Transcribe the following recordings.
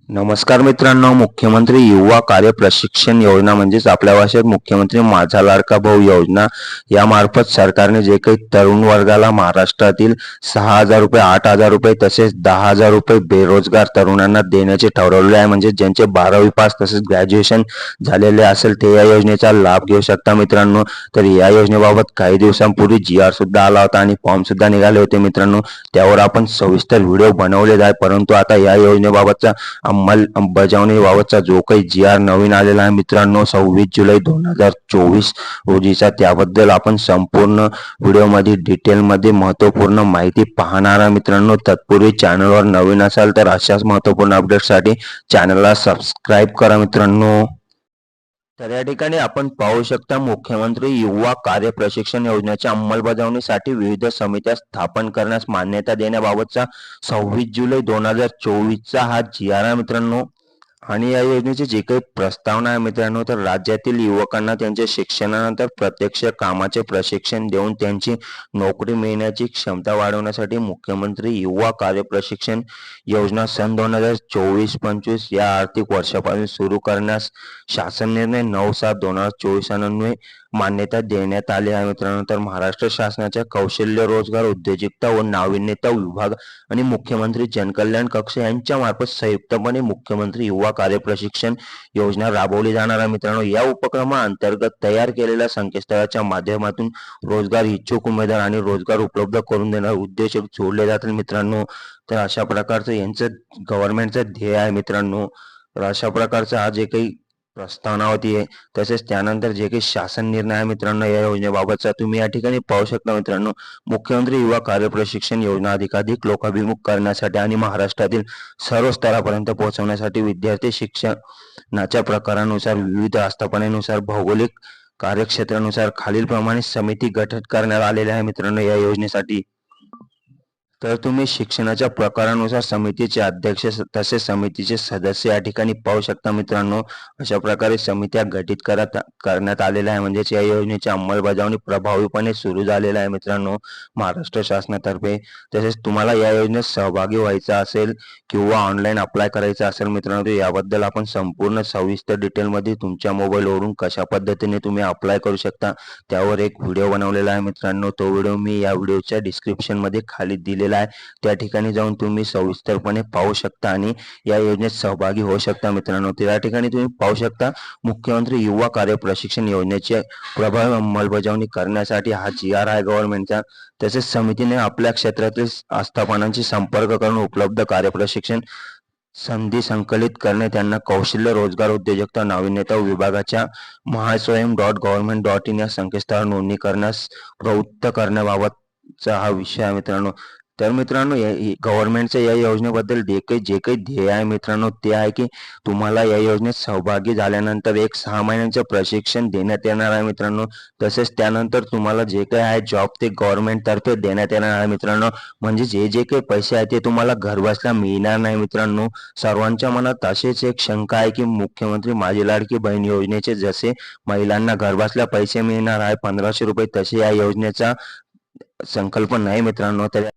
नमस्कार मित्रांनो, मुख्यमंत्री युवा कार्य प्रशिक्षण योजना म्हणजेच आपल्या भाषेत मुख्यमंत्री माझा लाडका भाऊ योजना यामार्फत सरकारने जे काही तरुण वर्गाला महाराष्ट्रातील 6,000 रुपये, 8,000 रुपये तसेच 10,000 रुपये बेरोजगार तरुणांना देण्याचे ठरवले आहे. म्हणजे ज्यांचे 12वी पास तसेच ग्रॅज्युएशन झालेले असेल ते या योजनेचा लाभ घेऊ शकता मित्रांनो. तर या योजनेबाबत काही दिवसांपूर्वी GR सुद्धा आला होता आणि फॉर्म सुद्धा निघाले होते मित्रांनो. त्यावर आपण सविस्तर व्हिडिओ बनवलेला आहे. परंतु आता या योजनेबाबतचा अंमलबजावणीबाबतचा जो काही GR नवीन आलेला आहे मित्रांनो 26 जुलै 2024 रोजीचा, त्याबद्दल आपण संपूर्ण व्हिडिओमध्ये डिटेलमध्ये महत्त्वपूर्ण माहिती पाहणार आहे मित्रांनो. तत्पूर्वी चॅनलवर नवीन असाल तर अशाच महत्त्वपूर्ण अपडेटसाठी चॅनलला सबस्क्राईब करा मित्रांनो. तर या ठिकाणी आपण पाहू शकता, मुख्यमंत्री युवा कार्य प्रशिक्षण योजनेच्या अंमलबजावणीसाठी विविध समित्या स्थापन करण्यास मान्यता देण्याबाबतचा 26 जुलै 2024चा हा GR आहे मित्रांनो. आणि या योजनेची जी काही प्रस्तावना आहे मित्रांनो, तर राज्यातील युवकांना त्यांच्या शिक्षणानंतर प्रत्यक्ष कामाचे प्रशिक्षण देऊन त्यांची नोकरी मिळण्याची क्षमता वाढवण्यासाठी मुख्यमंत्री युवा कार्य प्रशिक्षण योजना सन 2024-25 या आर्थिक वर्षापासून सुरू करण्यास शासन निर्णय 9/7/2024 अन्वये मान्यता देण्यात आली आहे मित्रांनो. तर महाराष्ट्र शासनाच्या कौशल्य रोजगार उद्योजकता व नाविन्यता विभाग आणि मुख्यमंत्री जनकल्याण कक्ष यांच्या मार्फत संयुक्तपणे मुख्यमंत्री युवा कार्य प्रशिक्षण योजना राबवली जाणार आहे मित्रांनो. या उपक्रमाअंतर्गत तयार केलेल्या संकेतस्थळाच्या माध्यमातून रोजगार इच्छुक उमेदवार आणि रोजगार उपलब्ध करून देणारे उद्योजक जोडले जातील मित्रांनो. तर अशा प्रकारचं यांचं गव्हर्नमेंटचं ध्येय आहे मित्रांनो. तर अशा प्रकारचं हा जे काही प्रस्तावना होती आहे, तसेच त्यानंतर जे काही शासन निर्णय आहे मित्रांनो या योजनेबाबतचा तुम्ही या ठिकाणी पाहू शकता मित्रांनो. मुख्यमंत्री युवा कार्य प्रशिक्षण योजना अधिकाधिक लोकाभिमुख करण्यासाठी आणि महाराष्ट्रातील सर्व स्तरापर्यंत पोहोचवण्यासाठी विद्यार्थी शिक्षणाच्या प्रकारानुसार, विविध आस्थापनेनुसार, भौगोलिक कार्यक्षेत्रानुसार खालीलप्रमाणे समिती गठीत करण्यात आलेल्या आहे मित्रांनो या योजनेसाठी. तर तुम्ही शिक्षणाच्या प्रकारानुसार समितीचे अध्यक्ष तसेच समितीचे सदस्य या ठिकाणी पाहू शकता मित्रांनो. अशा प्रकारे समित्या गठीत करण्यात आलेल्या आहे. म्हणजेच या योजनेची अंमलबजावणी प्रभावीपणे सुरू झालेला आहे मित्रांनो महाराष्ट्र शासनातर्फे. तसेच तुम्हाला या योजनेत सहभागी व्हायचं असेल किंवा ऑनलाईन अप्लाय करायचं असेल मित्रांनो, तर याबद्दल आपण संपूर्ण सविस्तर डिटेलमध्ये तुमच्या मोबाईलवरून कशा पद्धतीने तुम्ही अप्लाय करू शकता त्यावर एक व्हिडिओ बनवलेला आहे मित्रांनो. तो व्हिडिओ मी या व्हिडिओच्या डिस्क्रिप्शनमध्ये खाली दिलेला आहे. त्या ठिकाणी जाऊन तुम्ही सविस्तरपणे पाहू शकता आणि या योजनेत सहभागी होऊ शकता मित्रांनो. तर या ठिकाणी तुम्ही पाहू शकता, मुख्यमंत्री युवा कार्य प्रशिक्षण योजनेची प्रभावी अंमलबजावणी करण्यासाठी हा GR आहे गव्हर्नमेंटचा. तसेच समितीने आपल्या क्षेत्रातील आस्थापनांशी संपर्क करून उपलब्ध कार्यप्रशिक्षण संधी संकलित करणे, त्यांना कौशल्य रोजगार उद्योजकता नाविन्यता विभागाच्या mahaswayam.government.in या संकेतस्थळावर नोंदणी करण्यास प्रवृत्त करण्याबाबतचा हा विषय आहे मित्रांनो. तर मित्रांनो गव्हर्नमेंटच्या या योजनेबद्दल जे काही ध्येय आहे मित्रांनो, ते आहे की तुम्हाला या योजनेत सहभागी झाल्यानंतर एक 6 महिन्यांचं प्रशिक्षण देण्यात येणार आहे मित्रांनो. तसेच त्यानंतर तुम्हाला जे काही आहे जॉब ते गव्हर्नमेंटतर्फे देण्यात येणार आहे मित्रांनो. म्हणजे जे काही पैसे आहेत ते तुम्हाला घरबसल्या मिळणार नाही मित्रांनो. सर्वांच्या मनात अशीच एक शंका आहे की मुख्यमंत्री माझी लाडकी बहीण योजनेचे जसे महिलांना घरबसल्या पैसे मिळणार आहे 1500 रुपये, तसे या योजनेचा संकल्प नाही मित्रांनो. तर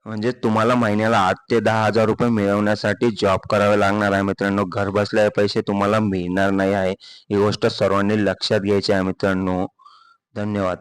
म्हणजे तुम्हाला महिन्याला 8 ते 10,000 रुपये मिळवण्यासाठी जॉब करावे लागणार आहे मित्रांनो. घर बसल्या पैसे तुम्हाला मिळणार नाही आहे. ही गोष्ट सर्वांनी लक्षात घ्यायची आहे मित्रांनो. धन्यवाद.